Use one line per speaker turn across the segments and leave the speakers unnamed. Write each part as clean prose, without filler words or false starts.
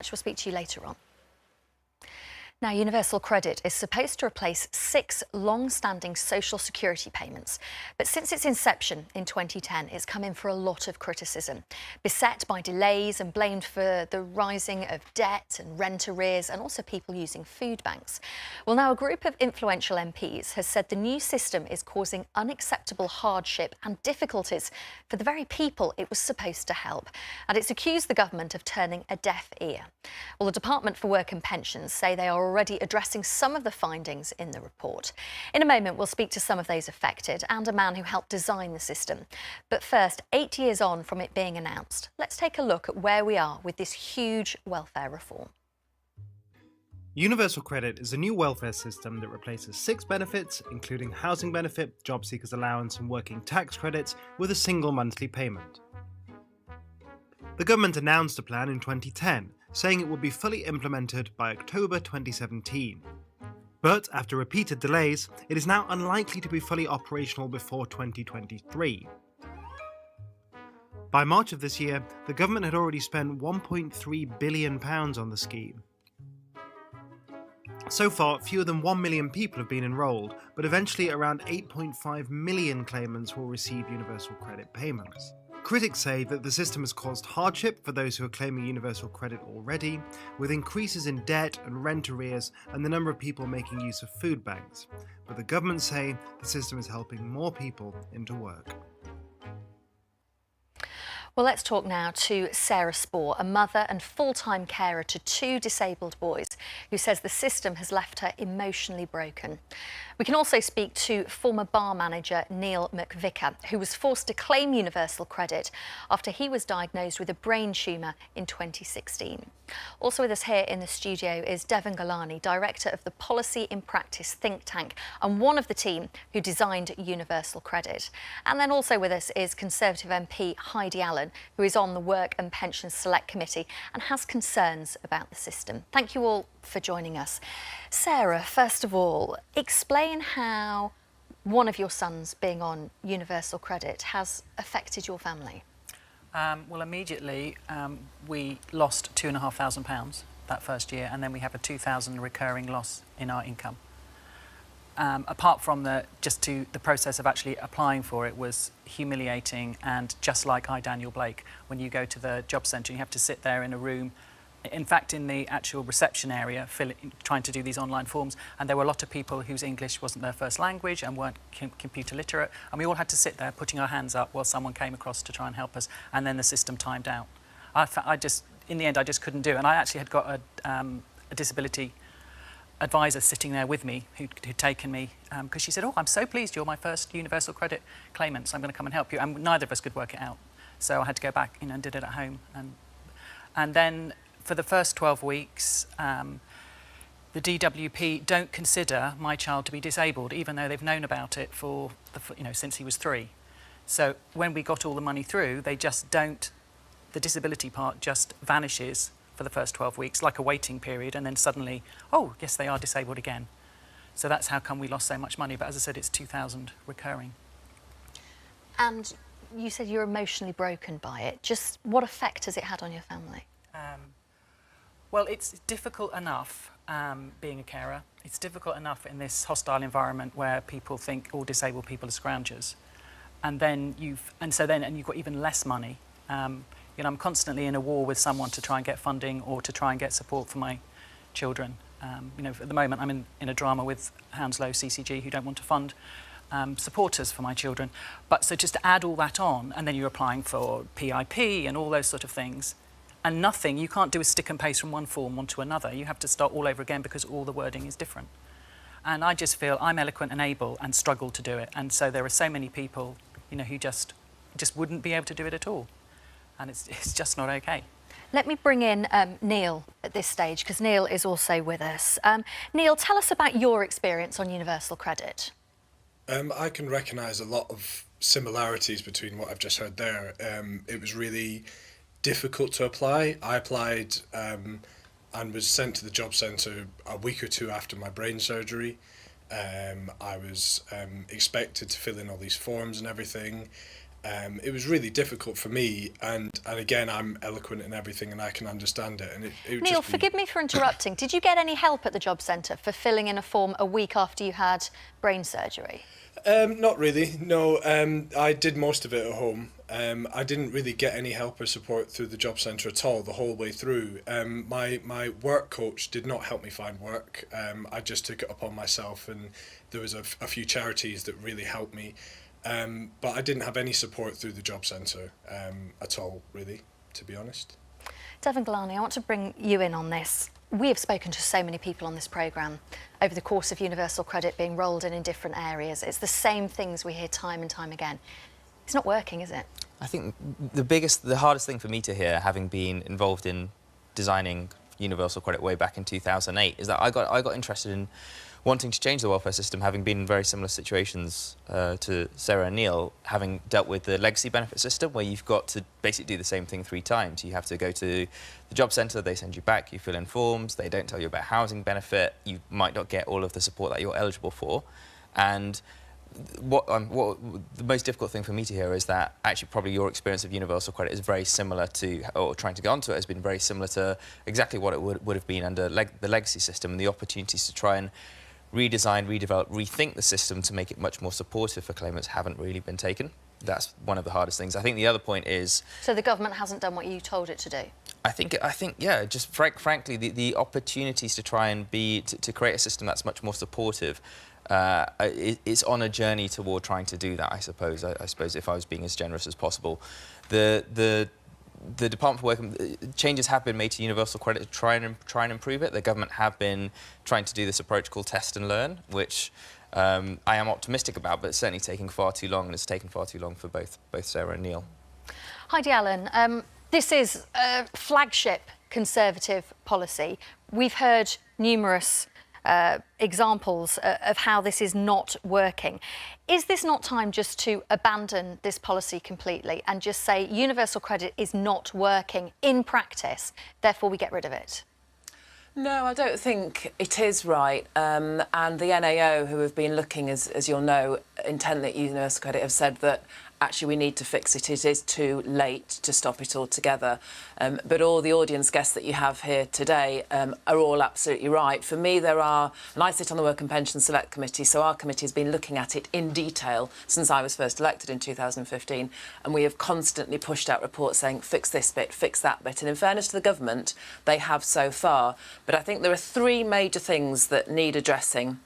much. We'll speak to you later on. Now, Universal Credit is supposed to replace 6 long-standing social security payments. But since its inception in 2010, it's come in for a lot of criticism, beset by delays and blamed for the rising of debt and rent arrears and also people using food banks. Well, now a group of influential MPs has said the new system is causing unacceptable hardship and difficulties for the very people it was supposed to help. And it's accused the government of turning a deaf ear. Well, the Department for Work and Pensions say they are already addressing some of the findings in the report. In a moment, we'll speak to some of those affected and a man who helped design the system. But first, 8 years on from it being announced, let's take a look at where we are with this huge welfare reform.
Universal Credit is a new welfare system that replaces 6 benefits, including housing benefit, job seekers allowance and working tax credits, with a single monthly payment. The government announced a plan in 2010, saying it would be fully implemented by October 2017. But after repeated delays, it is now unlikely to be fully operational before 2023. By March of this year, the government had already spent £1.3 billion on the scheme. So far, fewer than 1 million people have been enrolled, but eventually around 8.5 million claimants will receive universal credit payments. Critics say that the system has caused hardship for those who are claiming universal credit already, with increases in debt and rent arrears and the number of people making use of food banks. But the government say the system is helping more people into work.
Well, let's talk now to Sarah Spohr, a mother and full-time carer to 2 disabled boys, who says the system has left her emotionally broken. We can also speak to former bar manager Neil McVicker, who was forced to claim universal credit after he was diagnosed with a brain tumour in 2016. Also with us here in the studio is Devon Galani, director of the Policy in Practice think tank and one of the team who designed universal credit. And then also with us is Conservative MP Heidi Allen, who is on the Work and Pensions Select Committee and has concerns about the system. Thank you all for joining us. Sarah, first of all, explain how one of your sons being on universal credit has affected your family.
Well, immediately we lost £2,500 that first year, and then we have a £2,000 recurring loss in our income. Apart from the process of actually applying for it was humiliating, and just like Daniel Blake, when you go to the job centre, you have to sit there in a room. In fact, in the actual reception area, trying to do these online forms, and there were a lot of people whose English wasn't their first language and weren't computer literate, and we all had to sit there putting our hands up while someone came across to try and help us, and then the system timed out. In the end, I just couldn't do it, and I actually had got a disability advisor sitting there with me who'd taken me, because she said, "Oh, I'm so pleased you're my first universal credit claimant, so I'm going to come and help you," and neither of us could work it out. So I had to go back, and did it at home, and then for the first 12 weeks, the DWP don't consider my child to be disabled, even though they've known about it for since he was 3. So when we got all the money through, they just don't. The disability part just vanishes for the first 12 weeks, like a waiting period, and then suddenly, oh yes, they are disabled again. So that's how come we lost so much money. But as I said, it's 2,000 recurring.
And you said you're emotionally broken by it. Just what effect has it had on your family?
Well, it's difficult enough being a carer. It's difficult enough in this hostile environment where people think all disabled people are scroungers, and then you've got even less money. I'm constantly in a war with someone to try and get funding or to try and get support for my children. At the moment, I'm in a drama with Hounslow CCG, who don't want to fund supporters for my children. But so just to add all that on, and then you're applying for PIP and all those sort of things. And you can't do a stick and paste from one form onto another. You have to start all over again because all the wording is different. And I just feel I'm eloquent and able and struggle to do it. And so there are so many people, who just wouldn't be able to do it at all. And it's just not okay.
Let me bring in Neil at this stage, because Neil is also with us. Neil, tell us about your experience on universal credit.
I can recognise a lot of similarities between what I've just heard there. It was really difficult to apply. I applied and was sent to the job centre a week or 2 after my brain surgery. I was expected to fill in all these forms and everything, It was really difficult for me, and again, I'm eloquent in everything and I can understand it. And it would
Neil,
just be...
forgive me for interrupting. Did you get any help at the job centre for filling in a form a week after you had brain surgery?
Not really, no. I did most of it at home. I didn't really get any help or support through the job centre at all the whole way through. My work coach did not help me find work. I just took it upon myself, and there was a few charities that really helped me. But I didn't have any support through the job centre at all, really, to be honest.
Devon Galani, I want to bring you in on this. We have spoken to so many people on this programme over the course of universal credit being rolled in different areas. It's the same things we hear time and time again. It's not working, is it?
I think the hardest thing for me to hear, having been involved in designing universal credit way back in 2008, is that I got interested in wanting to change the welfare system, having been in very similar situations to Sarah and Neil, having dealt with the legacy benefit system, where you've got to basically do the same thing 3 times. You have to go to the job centre, they send you back, you fill in forms, they don't tell you about housing benefit, you might not get all of the support that you're eligible for. And what the most difficult thing for me to hear is that actually probably your experience of universal credit is very similar to, or trying to go onto it has been very similar to exactly what it would have been under the legacy system, and the opportunities to try and redesign, redevelop, rethink the system to make it much more supportive for claimants haven't really been taken. That's one of the hardest things. I think the other point is... So
the government hasn't done what you told it to do?
I think yeah, just frankly, the opportunities to try and to create a system that's much more supportive is on a journey toward trying to do that, I suppose. I suppose if I was being as generous as possible. The Department for Work, changes have been made to universal credit to try and improve it. The government have been trying to do this approach called test and learn, which I am optimistic about, but it's certainly taking far too long, and it's taken far too long for both Sarah and Neil.
Heidi Allen, this is a flagship Conservative policy. We've heard numerous examples of how this is not working. Is this not time just to abandon this policy completely and just say universal credit is not working in practice, therefore we get rid of it?
No, I don't think it is right. And the NAO, who have been looking, as you'll know, intently at universal credit, have said that actually we need to fix it. It is too late to stop it altogether. But all the audience guests that you have here today are all absolutely right. For me, there are, and I sit on the Work and Pension Select Committee, so our committee has been looking at it in detail since I was first elected in 2015, and we have constantly pushed out reports saying, fix this bit, fix that bit. And in fairness to the government, they have so far. But I think there are 3 major things that need addressing.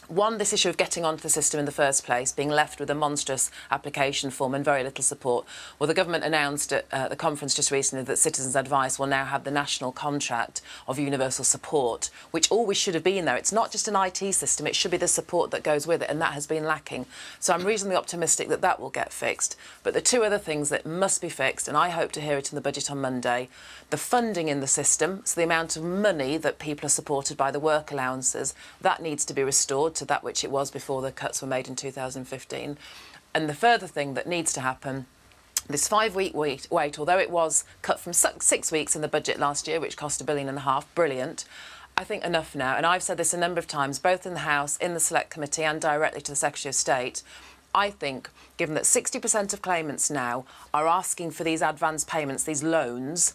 One, this issue of getting onto the system in the first place, being left with a monstrous application form and very little support. Well, the government announced at the conference just recently that Citizens Advice will now have the national contract of universal support, which always should have been there. It's not just an IT system, it should be the support that goes with it, and that has been lacking. So I'm reasonably optimistic that that will get fixed. But the 2 other things that must be fixed, and I hope to hear it in the budget on Monday, the funding in the system, so the amount of money that people are supported by the work allowances, that needs to be restored to that which it was before the cuts were made in 2015. And the further thing that needs to happen, this 5-week wait, although it was cut from 6 weeks in the budget last year, which cost £1.5 billion, brilliant, I think enough now. And I've said this a number of times, both in the House, in the Select Committee and directly to the Secretary of State. I think, given that 60% of claimants now are asking for these advance payments, these loans,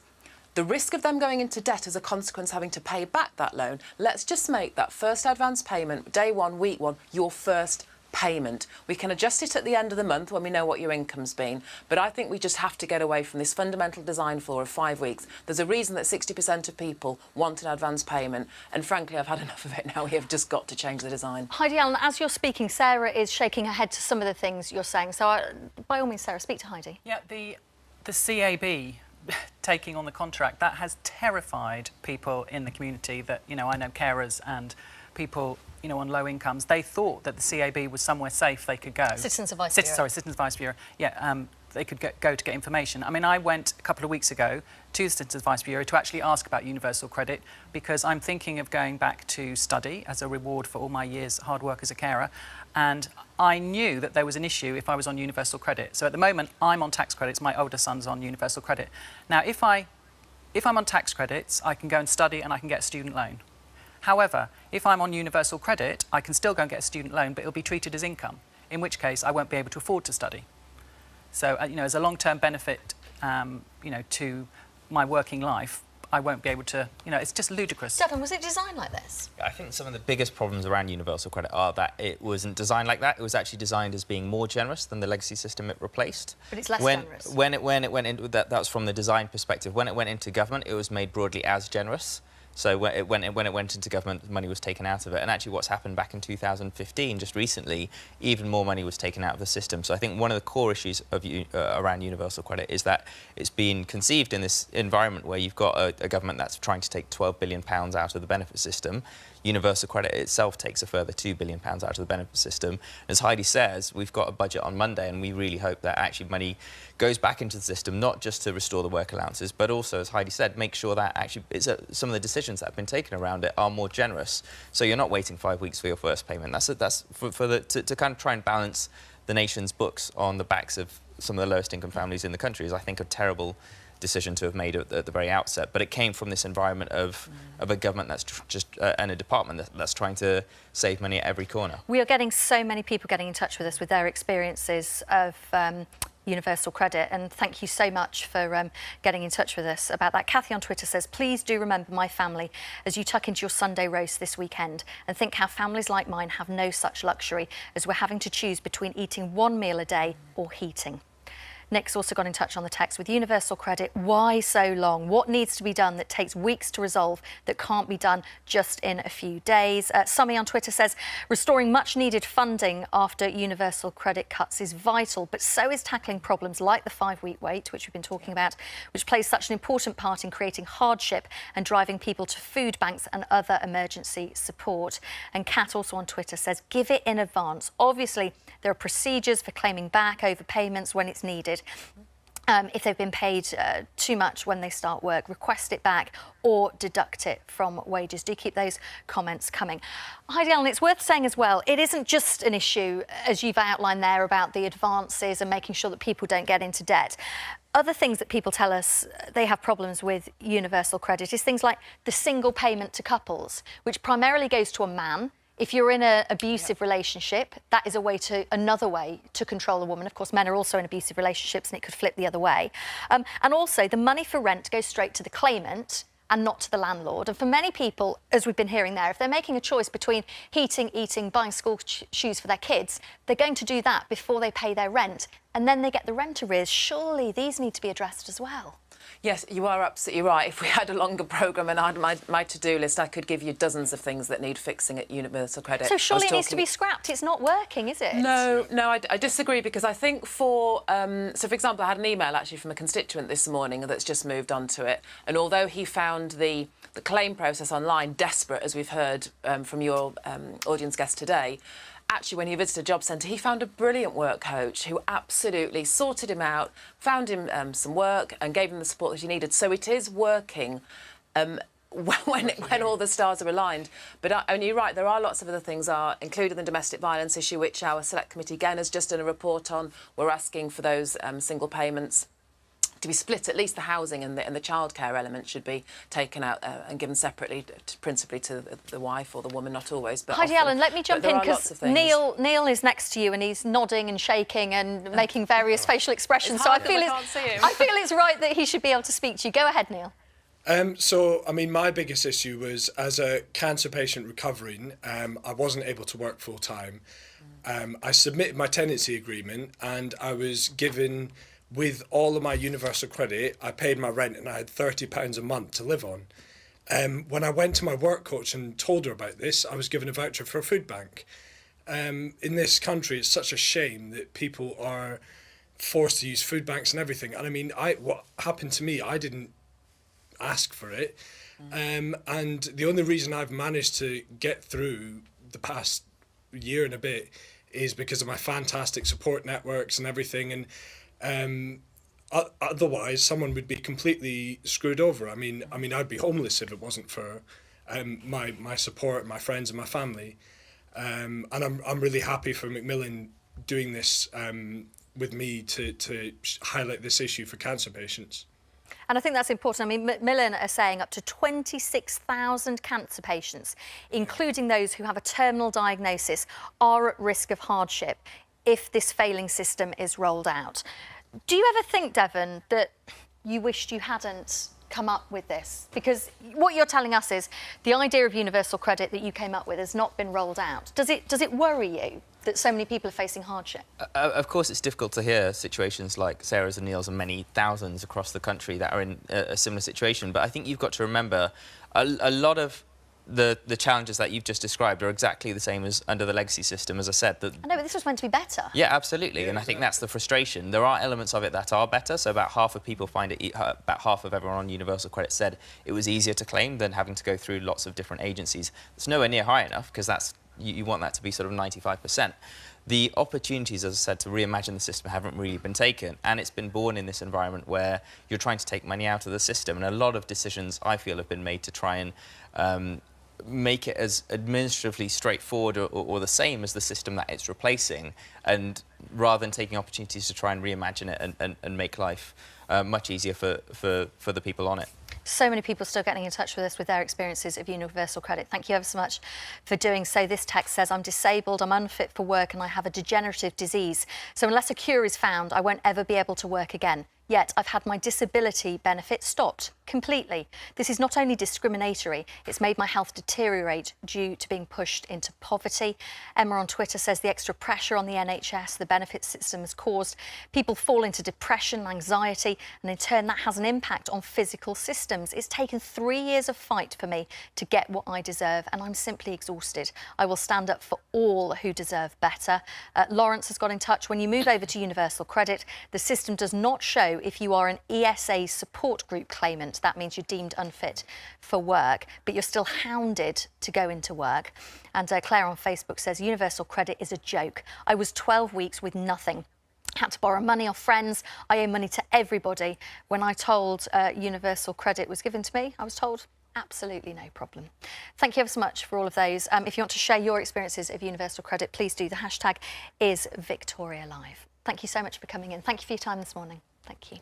the risk of them going into debt as a consequence having to pay back that loan, let's just make that first advance payment, day 1, week 1, your first payment. We can adjust it at the end of the month when we know what your income's been, but I think we just have to get away from this fundamental design flaw of 5 weeks. There's a reason that 60% of people want an advance payment, and frankly, I've had enough of it now. We have just got to change the design.
Heidi Allen, as you're speaking, Sarah is shaking her head to some of the things you're saying, so by all means, Sarah, speak to Heidi.
Yeah, the CAB taking on the contract, that has terrified people in the community that, you know, I know carers and people, you know, on low incomes. They thought that the CAB was somewhere safe they could go.
Citizens Advice Bureau.
Sorry, Citizens Advice Bureau. Yeah, they could go to get information. I mean, I went a couple of weeks ago to the Citizens Advice Bureau to actually ask about universal credit because I'm thinking of going back to study as a reward for all my years' hard work as a carer. And I knew that there was an issue if I was on universal credit. So at the moment, I'm on tax credits. My older son's on universal credit. Now, if I'm on tax credits, I can go and study and I can get a student loan. However, if I'm on universal credit, I can still go and get a student loan, but it'll be treated as income, in which case I won't be able to afford to study. So, you know, as a long-term benefit, you know, to my working life, I won't be able to, you know, it's just ludicrous.
Stefan, was it designed like this?
I think some of the biggest problems around universal credit are that it wasn't designed like that. It was actually designed as being more generous than the legacy system it replaced.
But it's less generous.
When it went into that was from the design perspective. When it went into government, it was made broadly as generous. So when it went into government, money was taken out of it. And actually what's happened back in 2015, just recently, even more money was taken out of the system. So I think one of the core issues of around universal credit is that it's been conceived in this environment where you've got a government that's trying to take £12 billion out of the benefit system. Universal credit itself takes a further £2 billion out of the benefit system. As Heidi says, we've got a budget on Monday, and we really hope that actually money goes back into the system, not just to restore the work allowances, but also, as Heidi said, make sure that actually some of the decisions that have been taken around it are more generous. So you're not waiting 5 weeks for your first payment. That's to kind of try and balance the nation's books on the backs of some of the lowest income families in the country is, I think, a terrible decision to have made at the very outset, but it came from this environment of a government that's and a department that's trying to save money at every corner.
We are getting so many people getting in touch with us with their experiences of universal credit, and thank you so much for getting in touch with us about that. Kathy on Twitter says, please do remember my family as you tuck into your Sunday roast this weekend, and think how families like mine have no such luxury as we're having to choose between eating one meal a day or heating. Nick's also got in touch on the text with universal credit. Why so long? What needs to be done that takes weeks to resolve that can't be done just in a few days? Summy on Twitter says, restoring much needed funding after universal credit cuts is vital, but so is tackling problems like the 5-week wait, which we've been talking about, which plays such an important part in creating hardship and driving people to food banks and other emergency support. And Kat also on Twitter says, give it in advance. Obviously, there are procedures for claiming back overpayments when it's needed. If they've been paid too much when they start work, request it back or deduct it from wages. Do keep those comments coming. Heidi Allen, it's worth saying as well, it isn't just an issue, as you've outlined there, about the advances and making sure that people don't get into debt. Other things that people tell us they have problems with universal credit is things like the single payment to couples, which primarily goes to a man. If you're in an abusive relationship, that is another way to control a woman. Of course, men are also in abusive relationships and it could flip the other way. And also, the money for rent goes straight to the claimant and not to the landlord. And for many people, as we've been hearing there, if they're making a choice between heating, eating, buying school shoes for their kids, they're going to do that before they pay their rent. And then they get the rent arrears. Surely these need to be addressed as well.
Yes, you are absolutely right. If we had a longer programme and I had my to-do list, I could give you dozens of things that need fixing at universal credit.
So surely it needs to be scrapped. It's not working, is it?
No, I disagree, because I think so for example, I had an email actually from a constituent this morning that's just moved on to it, and although he found the claim process online desperate, as we've heard from your audience guest today, actually, when he visited a job centre, he found a brilliant work coach who absolutely sorted him out, found him some work and gave him the support that he needed. So it is working when all the stars are aligned. But you're right, there are lots of other things, including the domestic violence issue, which our Select Committee, again, has just done a report on. We're asking for those single payments to be split. At least the housing and the childcare element should be taken out and given separately, principally to the wife or the woman, not always. But
Heidi Allen, let me jump in, because
Neil
is next to you and he's nodding and shaking and making various facial expressions. So I feel it's right that he should be able to speak to you. Go ahead, Neil.
So, I mean, my biggest issue was, as a cancer patient recovering, I wasn't able to work full time. I submitted my tenancy agreement and I was given, with all of my universal credit, I paid my rent and I had £30 a month to live on. When I went to my work coach and told her about this, I was given a voucher for a food bank. In this country, it's such a shame that people are forced to use food banks and everything. And I mean, what happened to me, I didn't ask for it. And the only reason I've managed to get through the past year and a bit is because of my fantastic support networks and everything. And otherwise, someone would be completely screwed over. I mean, I'd be homeless if it wasn't for my support, my friends, and my family. And I'm really happy for Macmillan doing this with me to highlight this issue for cancer patients.
And I think that's important. I mean, Macmillan are saying up to 26,000 cancer patients, including those who have a terminal diagnosis, are at risk of hardship if this failing system is rolled out. Do you ever think, Devon, that you wished you hadn't come up with this? Because what you're telling us is the idea of universal credit that you came up with has not been rolled out. Does it worry you that so many people are facing hardship?
Of course, it's difficult to hear situations like Sarah's and Neil's and many thousands across the country that are in a similar situation. But I think you've got to remember a lot of the challenges that you've just described are exactly the same as under the legacy system, as I said.
I know, but this was meant to be better.
Yeah, absolutely, and I think that's the frustration. There are elements of it that are better, so about half of people find it, about half of everyone on universal credit said it was easier to claim than having to go through lots of different agencies. It's nowhere near high enough, because that's you want that to be sort of 95%. The opportunities, as I said, to reimagine the system haven't really been taken, and it's been born in this environment where you're trying to take money out of the system, and a lot of decisions, I feel, have been made to try and make it as administratively straightforward or the same as the system that it's replacing, and rather than taking opportunities to try and reimagine it and make life much easier for the people on it.
So many people still getting in touch with us with their experiences of universal credit. Thank you ever so much for doing so. This text says, I'm disabled, I'm unfit for work, and I have a degenerative disease. So unless a cure is found, I won't ever be able to work again. Yet I've had my disability benefit stopped completely. This is not only discriminatory, it's made my health deteriorate due to being pushed into poverty. Emma on Twitter says the extra pressure on the NHS, the benefit system, has caused people fall into depression and anxiety, and in turn that has an impact on physical systems. It's taken 3 years of fight for me to get what I deserve, and I'm simply exhausted. I will stand up for all who deserve better. Lawrence has got in touch. When you move over to universal credit, the system does not show if you are an ESA support group claimant. That means you're deemed unfit for work, but you're still hounded to go into work. And Claire on Facebook says, universal credit is a joke. I was 12 weeks with nothing. Had to borrow money off friends. I owe money to everybody. When I told universal credit was given to me, I was told absolutely no problem. Thank you ever so much for all of those. If you want to share your experiences of universal credit, please do. The hashtag is Victoria Live. Thank you so much for coming in. Thank you for your time this morning. Thank you.